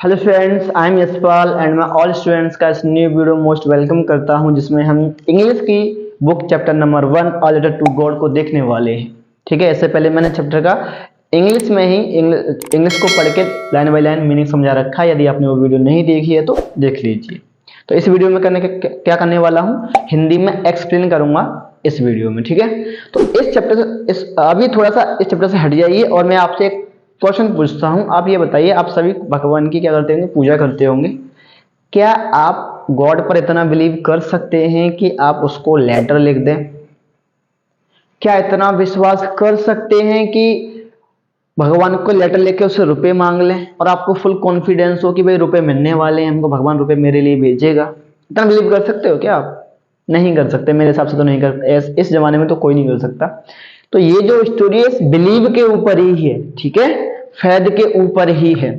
Hello students, I am Yashpal and मैं all students का इस न्यू वीडियो मोस्ट वेलकम करता हूं, जिसमें हम इंग्लिश की book chapter number 1 a letter to God को देखने वाले हैं। ठीक है, इससे पहले मैंने चैप्टर का इंग्लिश में ही इंग्लिश को पढ़ के लाइन बाय लाइन मीनिंग समझा रखा है। यदि आपने वो वीडियो नहीं देखी है तो देख लीजिए। तो इस वीडियो में क्या करने वाला हूँ, हिंदी में एक्सप्लेन करूंगा इस वीडियो में। ठीक है, तो इस चैप्टर से अभी थोड़ा सा इस चैप्टर से हट जाइए और मैं आपसे एक क्वेश्चन पूछता हूं। आप ये बताइए, आप सभी भगवान की क्या करते होंगे, पूजा करते होंगे। क्या आप गॉड पर इतना बिलीव कर सकते हैं कि आप उसको लेटर लिख दें? क्या इतना विश्वास कर सकते हैं कि भगवान को लेटर लेके उससे रुपए मांग लें और आपको फुल कॉन्फिडेंस हो कि भाई रुपए मिलने वाले हैं, हमको भगवान रुपए मेरे लिए भेजेगा? इतना बिलीव कर सकते हो क्या आप? नहीं कर सकते, मेरे हिसाब से तो नहीं कर, इस जमाने में तो कोई नहीं कर सकता। तो ये जो स्टोरी है बिलीव के ऊपर ही है, ठीक है, फैद के ऊपर ही है।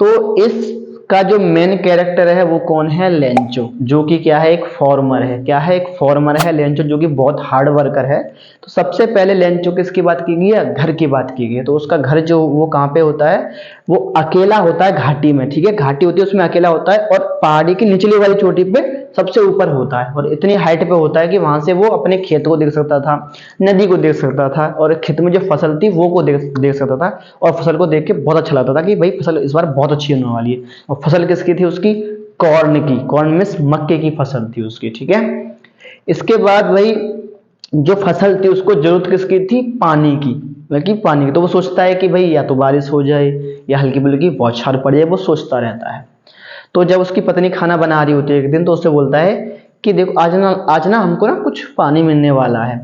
तो इसका जो मेन कैरेक्टर है वो कौन है? लेंचो, जो कि क्या है, एक फॉर्मर है। क्या है? एक फॉर्मर है लेंचो, जो कि बहुत हार्ड वर्कर है। तो सबसे पहले लेंचो किसकी बात की गई है? घर की बात की गई है। तो उसका घर जो वो कहाँ पे होता है? वो अकेला होता है घाटी में। ठीक है, घाटी होती है उसमें अकेला होता है और पहाड़ी की निचली वाली चोटी पे सबसे ऊपर होता है और इतनी हाइट पे होता है कि वहां से वो अपने खेत को देख सकता था, नदी को देख सकता था और खेत में जो फसल थी वो को देख सकता था। और फसल को देख के बहुत अच्छा लगता था कि भाई फसल इस बार बहुत अच्छी होने वाली है। और फसल किसकी थी? उसकी कॉर्न की। कॉर्न मीन्स मक्के की फसल थी उसकी। ठीक है, इसके बाद भाई जो फसल थी उसको जरूरत किसकी थी? पानी की, बल्कि पानी की। तो वो सोचता है कि भाई या तो बारिश हो जाए या हल्की फुल्की बौछार पड़ जाए, वो सोचता रहता है। तो जब उसकी पत्नी खाना बना रही होती है एक दिन, तो उससे बोलता है कि देखो आज ना हमको ना कुछ पानी मिलने वाला है।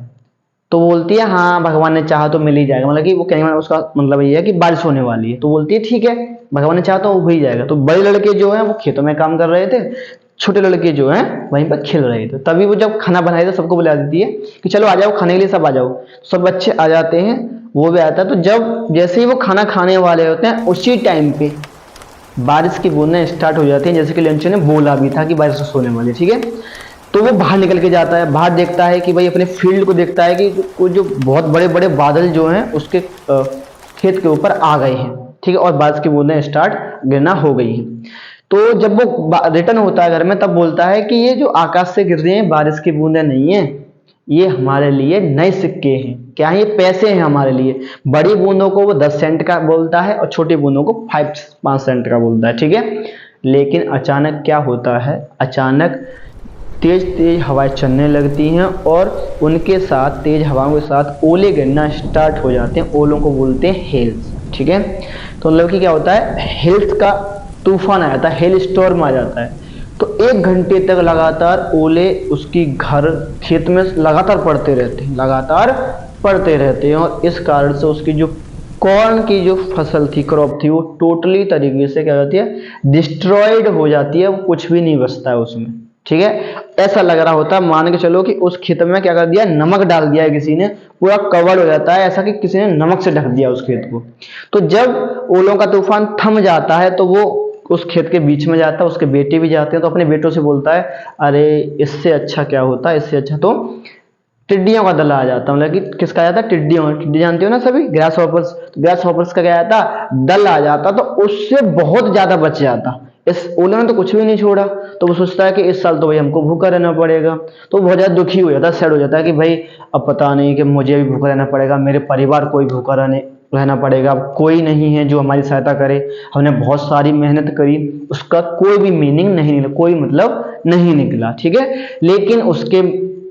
तो बोलती है हाँ भगवान ने चाहा तो मिल ही जाएगा, मतलब कि वो कहने का उसका मतलब ये है कि बारिश होने वाली है। तो बोलती है ठीक है, भगवान ने चाहा तो वो हो ही जाएगा। तो बड़े लड़के जो हैं वो खेतों में काम कर रहे थे, छोटे लड़के जो हैं वहीं पर खेल रहे थे। तभी वो जब खाना बनाए तो सबको बुला देती है कि चलो आ जाओ खाने के लिए, सब आ जाओ। सब बच्चे आ जाते हैं, वो भी आता है। तो जब जैसे ही वो खाना खाने वाले होते हैं उसी टाइम पे बारिश की बूंदें स्टार्ट हो जाती हैं, जैसे कि लेंचो ने बोला भी था कि बारिश होने वाली है। ठीक है, तो वो बाहर निकल के जाता है, बाहर देखता है कि भाई अपने फील्ड को देखता है कि जो बहुत बड़े बड़े बादल जो हैं उसके खेत के ऊपर आ गए हैं। ठीक है, और बारिश की बूंदें स्टार्ट गिरना हो गई हैं। तो जब वो रिटर्न होता है घर में, तब बोलता है कि ये जो आकाश से गिर रही हैं बारिश की बूंदें नहीं है, ये हमारे लिए नए सिक्के हैं। क्या है? ये पैसे हैं हमारे लिए। बड़ी बूंदों को वो 10 सेंट का बोलता है और छोटी बूंदों को 5 सेंट का बोलता है। ठीक है, लेकिन अचानक क्या होता है? अचानक तेज तेज हवाएं चलने लगती हैं और उनके साथ, तेज हवाओं के साथ ओले गिरना स्टार्ट हो जाते हैं। ओलों को बोलते हैं हेल्स। ठीक है, तो मतलब कि क्या होता है? हेल्स का तूफान आ जाता है, हेल स्टॉर्म आ जाता है। तो 1 घंटे तक लगातार ओले उसकी घर खेत में लगातार पड़ते रहते हैं, लगातार पड़ते रहते हैं। और इस कारण से उसकी जो कॉर्न की जो फसल थी, क्रॉप थी, वो टोटली तरीके से क्या होती है? डिस्ट्रॉयड हो जाती है। वो कुछ भी नहीं बचता है उसमें। ठीक है, ऐसा लग रहा होता है, मान के चलो कि उस खेत में क्या कर दिया? नमक डाल दिया है किसी ने, पूरा कवर हो जाता है, ऐसा कि किसी ने नमक से ढक दिया उस खेत को। तो जब ओलों का तूफान थम जाता है तो वो उस खेत के बीच में जाता है, उसके बेटे भी जाते हैं। तो अपने बेटों से बोलता है अरे इससे अच्छा क्या होता है, इससे अच्छा तो टिड्डियों का दल आ जाता, मतलब कि किसका आ जाता? टिड्डियों। टिड्डी जानते हो ना सभी, ग्रास हॉपर्स। तो ग्रास हॉपर्स का क्या आता? दल आ जाता, तो उससे बहुत ज्यादा बच जाता। इस ओले ने तो कुछ भी नहीं छोड़ा। तो वो सोचता है कि इस साल तो भाई हमको भूखा रहना पड़ेगा। तो बहुत ज्यादा दुखी हो जाता है, सैड हो जाता है कि भाई अब पता नहीं कि मुझे भी भूखा रहना पड़ेगा, मेरे परिवार को भी भूखा रहना पड़ेगा, कोई नहीं है जो हमारी सहायता करे। हमने बहुत सारी मेहनत करी, उसका कोई भी मीनिंग नहीं निकला, कोई मतलब नहीं निकला। ठीक है, लेकिन उसके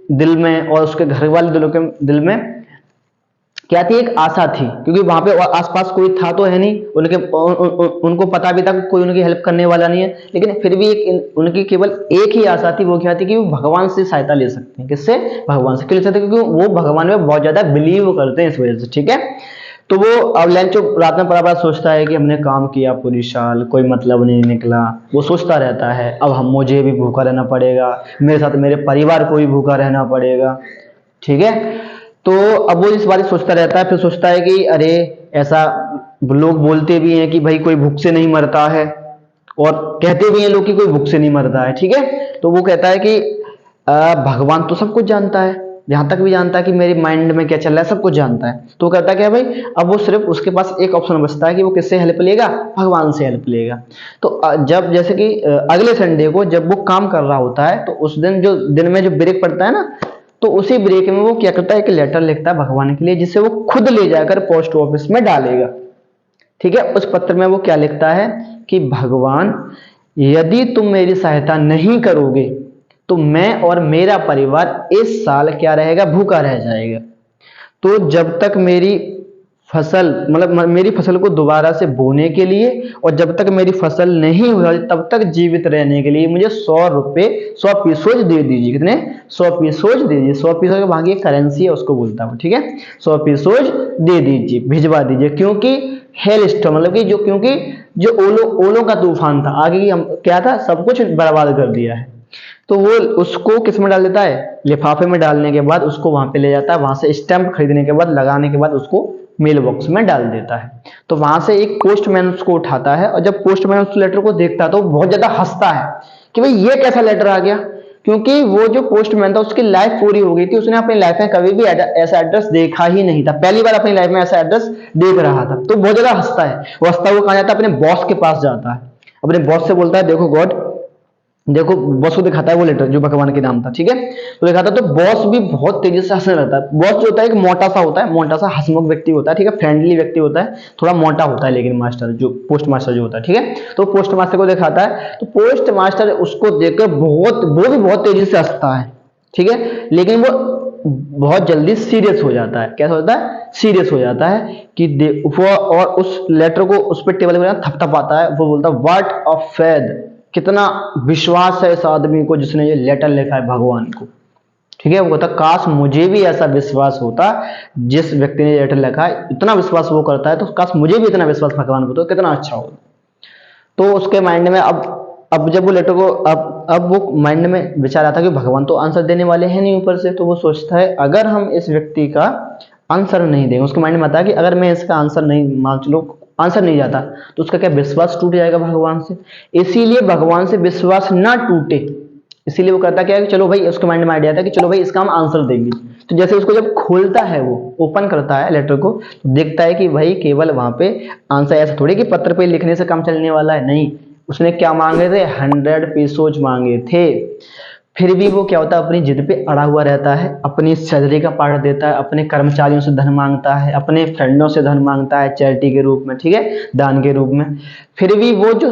दिल में और उसके घर वाले दिलों के दिल में क्या थी? एक आशा थी, क्योंकि वहां पे आसपास कोई था तो है नहीं। उनको पता भी था कि कोई उनकी हेल्प करने वाला नहीं है, लेकिन फिर भी उनकी केवल एक ही आशा थी। वो क्या थी? कि वो भगवान से सहायता ले सकते हैं। किससे? भगवान से। क्यों ले सकते हैं? क्योंकि वो भगवान में बहुत ज्यादा बिलीव करते हैं, इस वजह से। ठीक है, तो वो अब लेंचो रात में बड़ा सोचता है कि हमने काम किया पूरी साल, कोई मतलब नहीं निकला। वो सोचता रहता है अब मुझे भी भूखा रहना पड़ेगा, मेरे साथ मेरे परिवार को भी भूखा रहना पड़ेगा। ठीक है, तो अब वो इस बारे सोचता रहता है। फिर सोचता है कि अरे ऐसा लोग बोलते भी हैं कि भाई कोई भूख से नहीं मरता है, और कहते भी हैं लोग कि कोई भूख से नहीं मरता है। ठीक है, तो वो कहता है कि भगवान तो सब कुछ जानता है, जहां तक भी जानता है कि मेरे माइंड में क्या चल रहा है, सब कुछ जानता है। तो करता क्या है भाई, अब वो सिर्फ उसके पास एक ऑप्शन बचता है कि वो किससे हेल्प लेगा, भगवान से हेल्प लेगा। तो जब जैसे कि अगले संडे को जब वो काम कर रहा होता है, तो उस दिन जो दिन में जो ब्रेक पड़ता है ना, तो उसी ब्रेक में वो क्या करता है, एक लेटर लिखता है भगवान के लिए, जिसे वो खुद ले जाकर पोस्ट ऑफिस में डालेगा। ठीक है, उस पत्र में वो क्या लिखता है कि भगवान, यदि तुम मेरी सहायता नहीं करोगे तो मैं और मेरा परिवार इस साल क्या रहेगा, भूखा रह जाएगा। तो जब तक मेरी फसल, मतलब मेरी फसल को दोबारा से बोने के लिए, और जब तक मेरी फसल नहीं हो जाती तब तक जीवित रहने के लिए मुझे 100 रुपए 100 पीसोज दे दीजिए। कितने, 100 पीसोज दे दीजिए। 100 पीसोज वहां की करेंसी है, उसको बोलता हूँ। ठीक है, 100 पीसोज दे दीजिए, भिजवा दीजिए, क्योंकि हेल स्टॉर्म, मतलब कि जो, क्योंकि जो ओलों का तूफान था, आगे की क्या था, सब कुछ बर्बाद कर दिया है। तो वो उसको किस में डाल देता है, लिफाफे में डालने के बाद उसको वहां पे ले जाता है, वहां से स्टैंप खरीदने के बाद, लगाने के बाद उसको मेल बॉक्स में डाल देता है। तो वहां से एक पोस्टमैन उसको उठाता है, और जब पोस्टमैन उस लेटर को देखता है तो बहुत ज्यादा हंसता है कि भाई ये कैसा लेटर आ गया, क्योंकि वो जो पोस्टमैन था उसकी लाइफ पूरी हो गई थी, उसने अपनी लाइफ में कभी भी ऐसा एड्रेस देखा ही नहीं था, पहली बार अपनी लाइफ में ऐसा एड्रेस देख रहा था। तो बहुत ज्यादा हंसता है, वो हंसता हुआ कहाँ जाता है, अपने बॉस के पास जाता है, अपने बॉस से बोलता है, देखो गॉड, देखो, बॉस को दिखाता है वो लेटर जो भगवान के नाम था। ठीक है, तो दिखाता है, तो बॉस भी बहुत तेजी से हंसने लगता है। बॉस जो होता है एक मोटा सा होता है, मोटा सा हंसमुख व्यक्ति होता है। ठीक है, फ्रेंडली व्यक्ति होता है, थोड़ा मोटा होता है, लेकिन मास्टर जो पोस्ट मास्टर जो होता है, ठीक है, तो पोस्ट मास्टर को दिखाता है, तो पोस्ट मास्टर उसको देखकर वो भी बहुत तेजी से हंसता है। ठीक है, लेकिन वो बहुत जल्दी सीरियस हो जाता है। कैसा होता है, सीरियस हो जाता है कि वो, और उस लेटर को उस पर टेबल में थपथपाता है। वो बोलता है, व्हाट अ फेथ, कितना विश्वास है इस आदमी को जिसने ये लेटर लिखा है भगवान को। ठीक है, वो कहता, काश मुझे भी ऐसा विश्वास होता, जिस व्यक्ति ने लेटर लिखा है इतना विश्वास वो करता है, तो काश मुझे भी इतना विश्वास भगवान को, तो कितना अच्छा होगा। तो उसके माइंड में अब जब वो लेटर को अब वो माइंड में विचार आता कि भगवान तो आंसर देने वाले हैं नहीं ऊपर से, तो वो सोचता है अगर हम इस व्यक्ति का आंसर नहीं देंगे, उसके माइंड में आता है कि अगर मैं इसका आंसर नहीं, मान चलो आंसर नहीं जाता, तो उसका क्या विश्वास टूट जाएगा भगवान से। इसीलिए भगवान से विश्वास ना टूटे, इसीलिए वो करता क्या है कि चलो भाई, उसके माइंड में आइडिया था कि चलो भाई इसका हम आंसर देंगे। तो जैसे उसको जब खोलता है, वो ओपन करता है लेटर को, तो देखता है कि भाई केवल वहां पे आंसर, ऐसा थोड़ी कि पत्र पे लिखने से काम चलने वाला है, नहीं, उसने क्या मांगे थे, 100 पीसोज मांगे थे। फिर भी वो क्या होता है, अपनी जिद पे अड़ा हुआ रहता है, अपनी सैलरी का पार्ट देता है, अपने कर्मचारियों से धन मांगता है, अपने फ्रेंडों से धन मांगता है चैरिटी के रूप में, ठीक है, दान के रूप में। फिर भी वो जो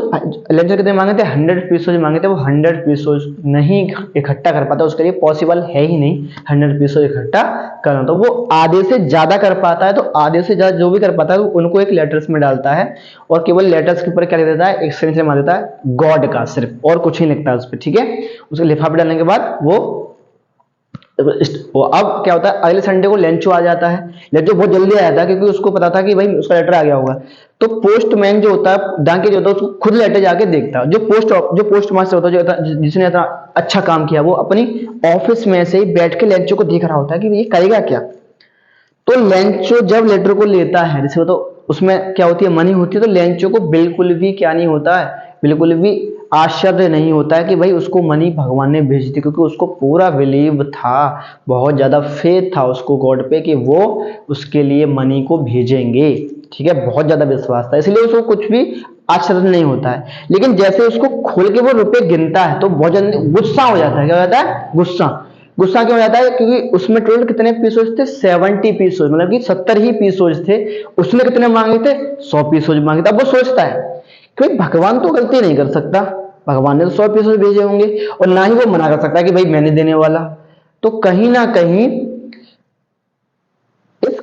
लेक्चर कितने मांगे थे, 100 पीसोज मांगे थे, वो 100 पीसोज नहीं इकट्ठा कर पाता, उसके लिए पॉसिबल है ही नहीं 100 पीसोज इकट्ठा करना। तो वो आधे से ज्यादा कर पाता है, तो आधे से ज्यादा जो भी कर पाता है उनको एक लेटर्स में डालता है, और केवल लेटर्स के ऊपर क्या लिख देता है, एक सिग्नेचर मार देता है गॉड का, सिर्फ, और कुछ नहीं लिखता है उस पर। ठीक है, उसके लिफाफे डालने के बाद वो अब क्या होता है, अगले संडे को लेंचो आ जाता है। लेंचो बहुत जल्दी आया था क्योंकि उसको पता था कि भाई उसका लेटर आ गया होगा। तो पोस्टमैन जो होता है, डांके जो होता है, उसको खुद लेटर जाके देखता है। जो पोस्ट मास्टर होता है, जिसने इतना अच्छा काम किया, वो अपनी ऑफिस में से ही बैठ के लेंचो को देख रहा होता है कि ये करेगा क्या। तो लेंचो जब लेटर को लेता है, जैसे तो उसमें क्या होती है, मनी होती है, तो लेंचो को बिल्कुल भी क्या नहीं होता है, बिल्कुल भी आश्चर्य नहीं होता है कि भाई उसको मनी भगवान ने भेजी थी, क्योंकि उसको पूरा बिलीव था, बहुत ज्यादा फेथ था उसको गॉड पे कि वो उसके लिए मनी को भेजेंगे। ठीक है, बहुत ज्यादा विश्वास था, इसलिए उसको कुछ भी आश्चर्य नहीं होता है। लेकिन जैसे उसको खोल के वो रुपए गिनता है, तो बहुत ज्यादा गुस्सा हो जाता है। क्या हो जाता है, गुस्सा क्यों हो जाता है, क्योंकि उसमें टोटल कितने पीसोज थे, 70 पीसोज, मतलब कि 70 ही पीसोज थे। उसने कितने मांगे थे, 100 पीसोज मांगे थे। अब वो सोचता है कि भगवान तो गलती नहीं कर सकता, भगवान ने तो 100 पीसोज भेजे होंगे, और ना ही वो मना कर सकता है कि भाई मैंने देने वाला। तो कहीं ना कहीं इस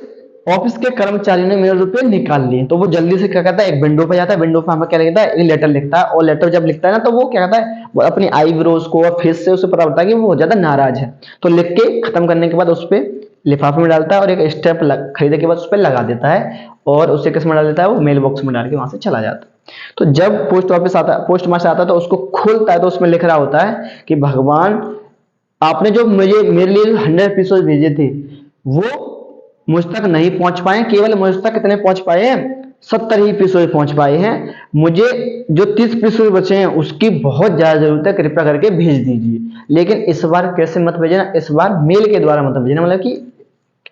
ऑफिस के कर्मचारी ने मेरे रुपए निकाल लिए। तो वो जल्दी से क्या करता है, एक विंडो पे जाता है, विंडो पे हमें क्या लिखता है, एक लेटर लिखता है। और लेटर जब लिखता है ना, तो वो क्या करता है, वो अपनी आईब्रोज को और फेस से उसे पता पड़ता है कि वो बहुत ज्यादा नाराज है। तो लिख के खत्म करने के बाद उस पर लिफाफे में डालता है, और एक स्टेप खरीदने के बाद उस पर लगा देता है, और उसे किस में डाल देता है, वो मेल बॉक्स में डाल के वहां से चला जाता है। तो जब पोस्ट ऑफिस आता है, पोस्ट मास्टर आता है, तो उसको खोलता है, तो उसमें लिख रहा होता है कि भगवान, आपने जो मेरे लिए 100 पीसोज भेजे थे, वो मुझ तक नहीं पहुंच पाए, केवल मुझ तक कितने पहुंच पाए हैं, 70 ही एपिसोड पहुंच पाए हैं। मुझे जो 30 एपिसोड बचे हैं उसकी बहुत ज्यादा जरूरत है, कृपया करके भेज दीजिए। लेकिन इस बार कैसे मत भेजना, इस बार मेल के द्वारा मत भेजना, मतलब कि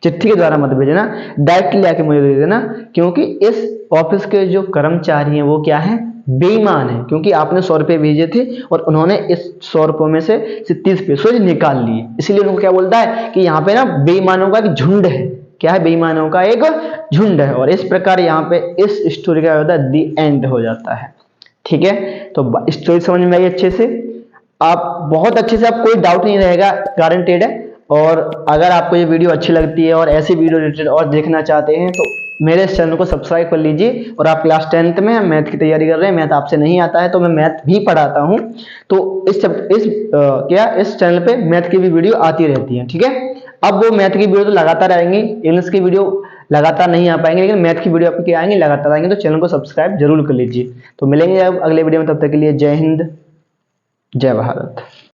चिट्ठी के द्वारा मत भेजना, डायरेक्टली आके मुझे दे देना। क्योंकि इस ऑफिस के जो कर्मचारी हैं वो क्या है, बेईमान है। क्योंकि आपने 100 रुपये भेजे थे और उन्होंने इस 100 रुपयों में से 30 पैसे निकाल लिए। इसलिए उनको क्या बोलता है कि यहाँ पे ना बेईमानों का एक झुंड है। क्या है, बेईमानों का एक झुंड है। और इस प्रकार यहाँ पे इस स्टोरी का होता है दी एंड हो जाता है। ठीक है, तो स्टोरी समझ में आई अच्छे से, आप बहुत अच्छे से, आप कोई डाउट नहीं रहेगा, गारंटेड है। और अगर आपको ये वीडियो अच्छी लगती है और ऐसी वीडियो रिलेटेड और देखना चाहते हैं तो मेरे इस चैनल को सब्सक्राइब कर लीजिए। और आप क्लास 10th में मैथ की तैयारी कर रहे हैं, मैथ आपसे नहीं आता है तो मैं मैथ भी पढ़ाता हूं, तो इस चैनल पे मैथ की भी वीडियो आती रहती है। ठीक है, अब वो मैथ की वीडियो तो लगातार आएंगी, इंग्लिश की वीडियो लगातार नहीं आ पाएंगे, लेकिन मैथ की वीडियो आपकी आएंगी, लगातार आएंगे। तो चैनल को सब्सक्राइब जरूर कर लीजिए। तो मिलेंगे अब अगले वीडियो में, तब तक के लिए जय हिंद, जय भारत।